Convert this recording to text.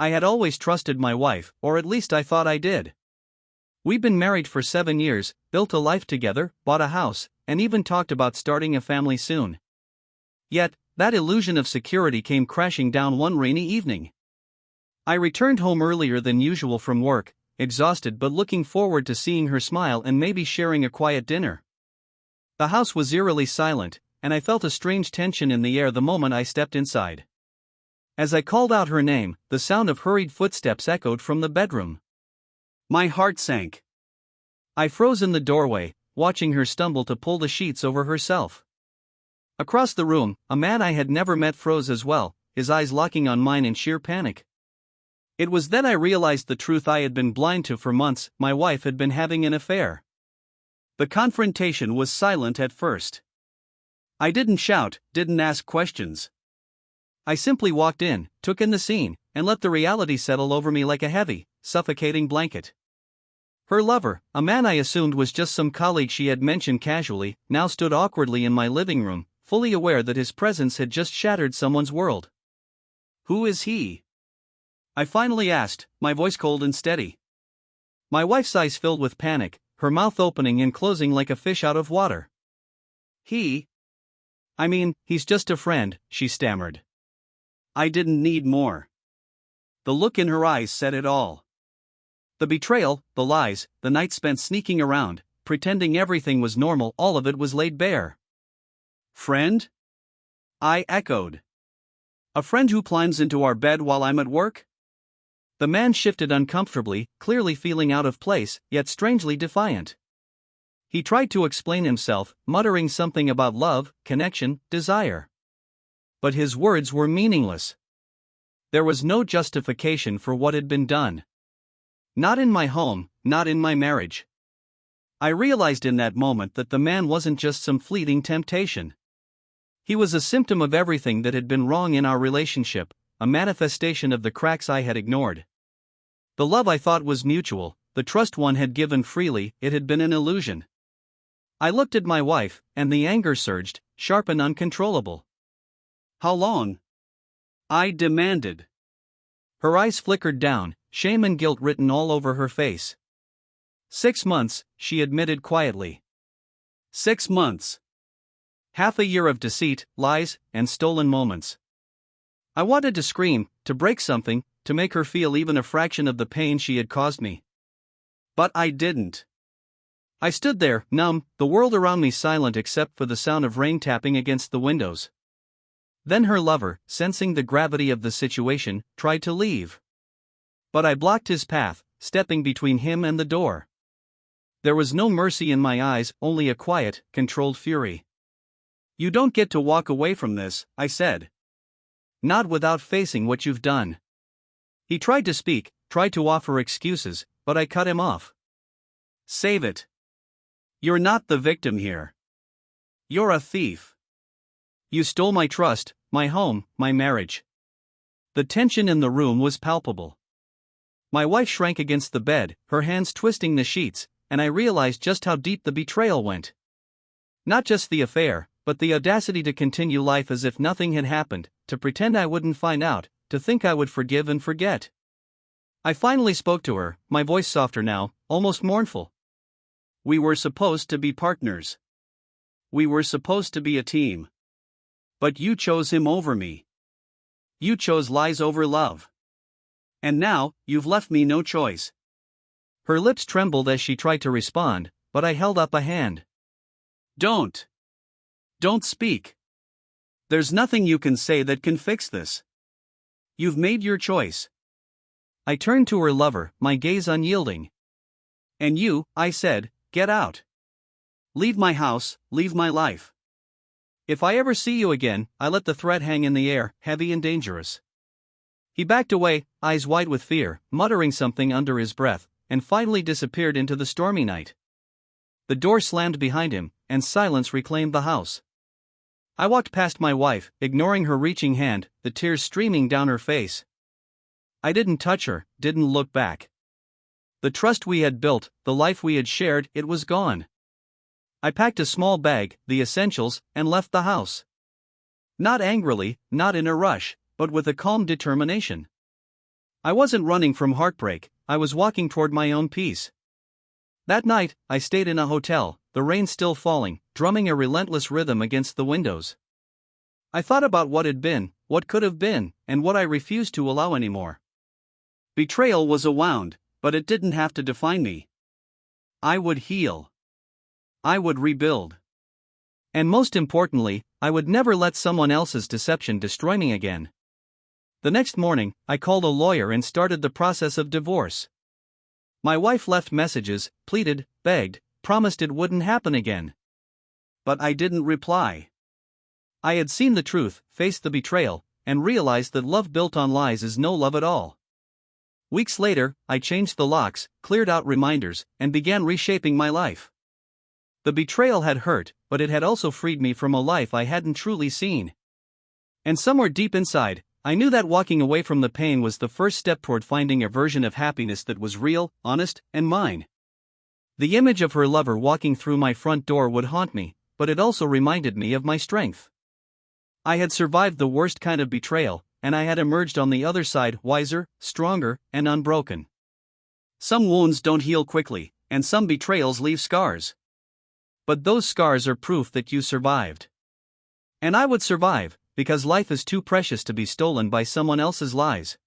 I had always trusted my wife, or at least I thought I did. We'd been married for 7 years, built a life together, bought a house, and even talked about starting a family soon. Yet, that illusion of security came crashing down one rainy evening. I returned home earlier than usual from work, exhausted but looking forward to seeing her smile and maybe sharing a quiet dinner. The house was eerily silent, and I felt a strange tension in the air the moment I stepped inside. As I called out her name, the sound of hurried footsteps echoed from the bedroom. My heart sank. I froze in the doorway, watching her stumble to pull the sheets over herself. Across the room, a man I had never met froze as well, his eyes locking on mine in sheer panic. It was then I realized the truth I had been blind to for months: my wife had been having an affair. The confrontation was silent at first. I didn't shout, didn't ask questions. I simply walked in, took in the scene, and let the reality settle over me like a heavy, suffocating blanket. Her lover, a man I assumed was just some colleague she had mentioned casually, now stood awkwardly in my living room, fully aware that his presence had just shattered someone's world. Who is he? I finally asked, my voice cold and steady. My wife's eyes filled with panic, her mouth opening and closing like a fish out of water. I mean, he's just a friend, she stammered. I didn't need more. The look in her eyes said it all. The betrayal, the lies, the night spent sneaking around, pretending everything was normal, all of it was laid bare. Friend? I echoed. A friend who climbs into our bed while I'm at work? The man shifted uncomfortably, clearly feeling out of place, yet strangely defiant. He tried to explain himself, muttering something about love, connection, desire. But his words were meaningless. There was no justification for what had been done. Not in my home, not in my marriage. I realized in that moment that the man wasn't just some fleeting temptation. He was a symptom of everything that had been wrong in our relationship, a manifestation of the cracks I had ignored. The love I thought was mutual, the trust one had given freely, it had been an illusion. I looked at my wife, and the anger surged, sharp and uncontrollable. How long? I demanded. Her eyes flickered down, shame and guilt written all over her face. 6 months, she admitted quietly. 6 months. Half a year of deceit, lies, and stolen moments. I wanted to scream, to break something, to make her feel even a fraction of the pain she had caused me. But I didn't. I stood there, numb, the world around me silent except for the sound of rain tapping against the windows. Then her lover, sensing the gravity of the situation, tried to leave. But I blocked his path, stepping between him and the door. There was no mercy in my eyes, only a quiet, controlled fury. You don't get to walk away from this, I said. Not without facing what you've done. He tried to speak, tried to offer excuses, but I cut him off. Save it. You're not the victim here. You're a thief. You stole my trust, my home, my marriage. The tension in the room was palpable. My wife shrank against the bed, her hands twisting the sheets, and I realized just how deep the betrayal went. Not just the affair, but the audacity to continue life as if nothing had happened, to pretend I wouldn't find out, to think I would forgive and forget. I finally spoke to her, my voice softer now, almost mournful. We were supposed to be partners. We were supposed to be a team. But you chose him over me. You chose lies over love. And now, you've left me no choice. Her lips trembled as she tried to respond, but I held up a hand. Don't speak. There's nothing you can say that can fix this. You've made your choice. I turned to her lover, my gaze unyielding. And you, I said, get out. Leave my house, leave my life. If I ever see you again, I let the threat hang in the air, heavy and dangerous. He backed away, eyes wide with fear, muttering something under his breath, and finally disappeared into the stormy night. The door slammed behind him, and silence reclaimed the house. I walked past my wife, ignoring her reaching hand, the tears streaming down her face. I didn't touch her, didn't look back. The trust we had built, the life we had shared, it was gone. I packed a small bag, the essentials, and left the house. Not angrily, not in a rush, but with a calm determination. I wasn't running from heartbreak, I was walking toward my own peace. That night, I stayed in a hotel, the rain still falling, drumming a relentless rhythm against the windows. I thought about what had been, what could have been, and what I refused to allow anymore. Betrayal was a wound, but it didn't have to define me. I would heal. I would rebuild. And most importantly, I would never let someone else's deception destroy me again. The next morning, I called a lawyer and started the process of divorce. My wife left messages, pleaded, begged, promised it wouldn't happen again. But I didn't reply. I had seen the truth, faced the betrayal, and realized that love built on lies is no love at all. Weeks later, I changed the locks, cleared out reminders, and began reshaping my life. The betrayal had hurt, but it had also freed me from a life I hadn't truly seen. And somewhere deep inside, I knew that walking away from the pain was the first step toward finding a version of happiness that was real, honest, and mine. The image of her lover walking through my front door would haunt me, but it also reminded me of my strength. I had survived the worst kind of betrayal, and I had emerged on the other side wiser, stronger, and unbroken. Some wounds don't heal quickly, and some betrayals leave scars. But those scars are proof that you survived. And I would survive, because life is too precious to be stolen by someone else's lies.